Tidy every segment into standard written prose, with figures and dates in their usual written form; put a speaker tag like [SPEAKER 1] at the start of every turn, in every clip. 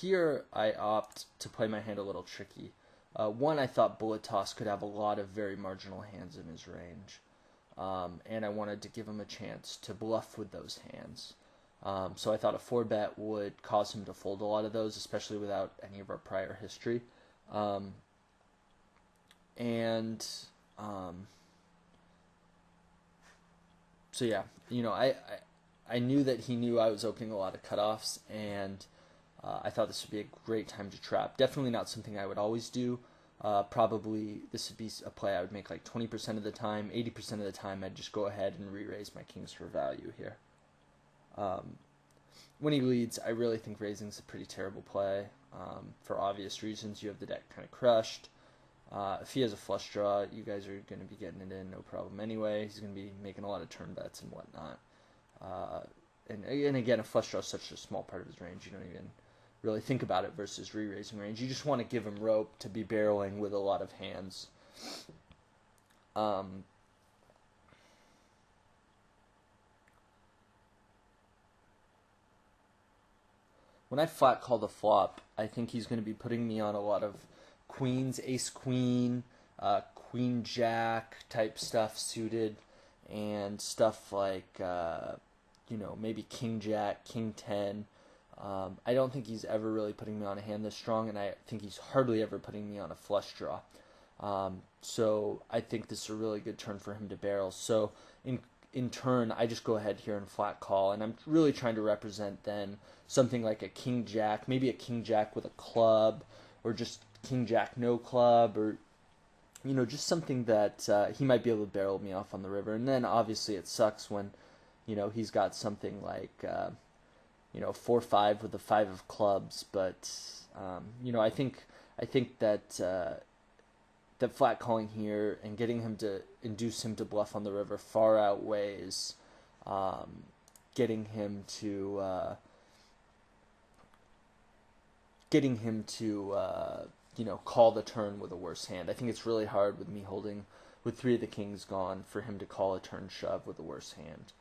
[SPEAKER 1] Here I opt to play my hand a little tricky. One, I thought Bullet Toss could have a lot of very marginal hands in his range, and I wanted to give him a chance to bluff with those hands. So I thought a 4-bet would cause him to fold a lot of those, especially without any of our prior history. And so yeah, I knew that he knew I was opening a lot of cutoffs, and I thought this would be a great time to trap. Definitely not something I would always do. Probably this would be a play I would make like 20% of the time. 80% of the time I'd just go ahead and re-raise my kings for value here. When he leads, I really think raising is a pretty terrible play. For obvious reasons, you have the deck kind of crushed. If he has a flush draw, you guys are going to be getting it in no problem anyway. He's going to be making a lot of turn bets and whatnot. And again, a flush draw is such a small part of his range, you don't even really think about it versus re-raising range. You just want to give him rope to be barreling with a lot of hands. When I flat call the flop, I think he's going to be putting me on a lot of queens, ace-queen, queen-jack type stuff suited, and stuff like, maybe king-jack, king-10. I don't think he's ever really putting me on a hand this strong, and I think he's hardly ever putting me on a flush draw. So I think this is a really good turn for him to barrel. So in turn, I just go ahead here and flat call, and I'm really trying to represent then something like a king-jack, maybe a king-jack with a club, or just king-jack no club, or just something that he might be able to barrel me off on the river. And then obviously it sucks when he's got something like 4-5 with the 5 of clubs, but I think that that flat calling here and getting him to induce him to bluff on the river far outweighs getting him to call the turn with a worse hand. I think it's really hard with me holding with 3 of the kings gone for him to call a turn shove with a worse hand.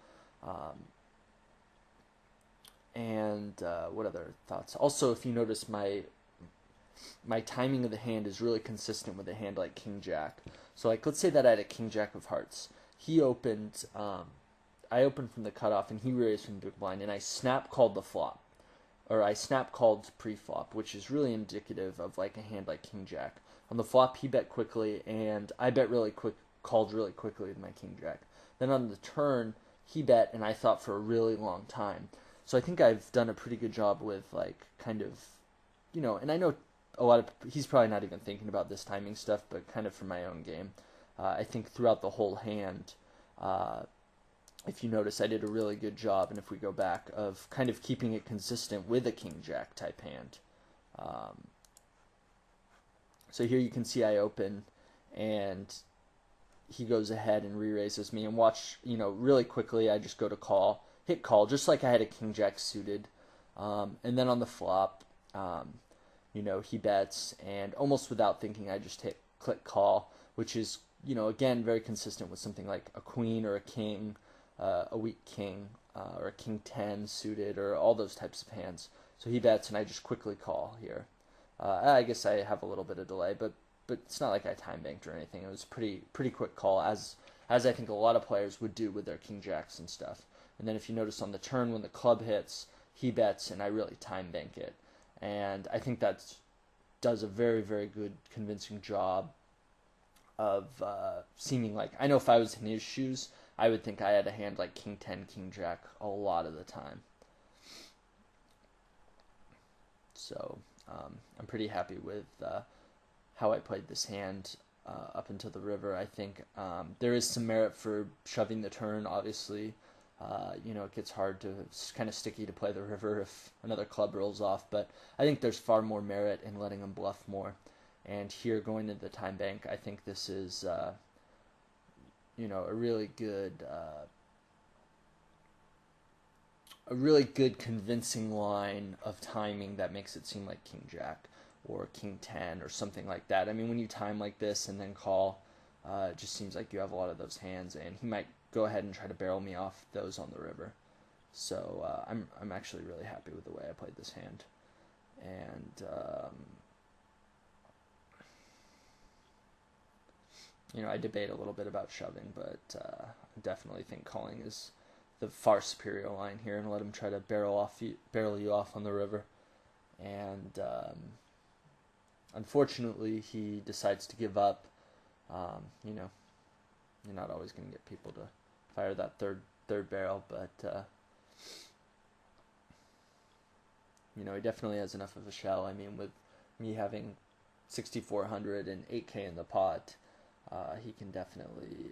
[SPEAKER 1] What other thoughts? Also, if you notice, my timing of the hand is really consistent with a hand like king jack. So like, let's say that I had a king jack of hearts. He opened, I opened from the cutoff, and he raised from the big blind, and I snap called the flop, or I snap called pre-flop, which is really indicative of like a hand like king jack. On the flop, he bet quickly, and I bet really quick, called really quickly with my king jack. Then on the turn, he bet, and I thought for a really long time. So I think I've done a pretty good job with like kind of, and I know a lot of, he's probably not even thinking about this timing stuff, but kind of for my own game. I think throughout the whole hand, if you notice, I did a really good job, and if we go back, of kind of keeping it consistent with a king-jack type hand. So here you can see I open, and he goes ahead and re-raises me, and watch, really quickly I just go to call, hit call, just like I had a king-jack suited. And then on the flop, he bets, and almost without thinking, I just hit click call, which is, again, very consistent with something like a queen or a king, a weak king, or a king 10 suited, or all those types of hands. So he bets, and I just quickly call here. I guess I have a little bit of delay, but it's not like I time banked or anything. It was pretty quick call, as I think a lot of players would do with their king jacks and stuff. And then if you notice on the turn, when the club hits, he bets, and I really time bank it. And I think that does a very, very good convincing job of seeming like, I know if I was in his shoes, I would think I had a hand like king 10, king jack a lot of the time. So I'm pretty happy with how I played this hand up until the river. I think there is some merit for shoving the turn, obviously. It gets hard to, it's kind of sticky to play the river if another club rolls off, but I think there's far more merit in letting him bluff more. And here, going into the time bank, I think this is, a really good convincing line of timing that makes it seem like king jack or king 10 or something like that. I mean, when you time like this and then call, it just seems like you have a lot of those hands, and he might go ahead and try to barrel me off those on the river. So I'm actually really happy with the way I played this hand. And I debate a little bit about shoving, but I definitely think calling is the far superior line here, and let him try to barrel you off on the river. And unfortunately, he decides to give up. You're not always going to get people to fire that third barrel, but he definitely has enough of a shell. I mean, with me having 6,400 and 8K in the pot, he can definitely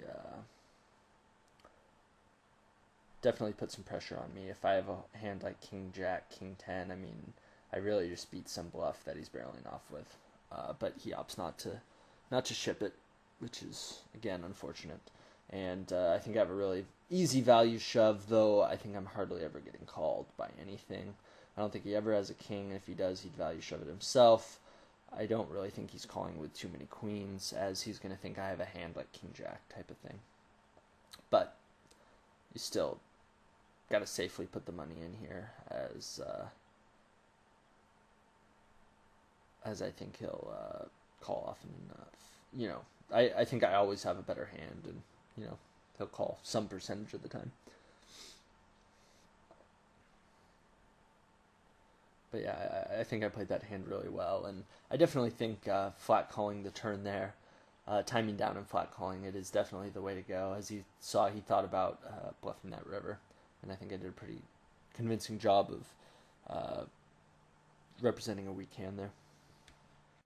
[SPEAKER 1] put some pressure on me. If I have a hand like King Jack, King 10, I mean, I really just beat some bluff that he's barreling off with. But he opts not to ship it, which is, again, unfortunate. And I think I have a really easy value shove, though I think I'm hardly ever getting called by anything. I don't think he ever has a king. If he does, he'd value shove it himself. I don't really think he's calling with too many queens, as he's going to think I have a hand like King Jack type of thing. But you still got to safely put the money in here, as I think he'll call often enough. I think I always have a better hand, and he'll call some percentage of the time. But yeah, I think I played that hand really well, and I definitely think flat calling the turn there, timing down and flat calling it is definitely the way to go. As he saw, he thought about bluffing that river, and I think I did a pretty convincing job of representing a weak hand there.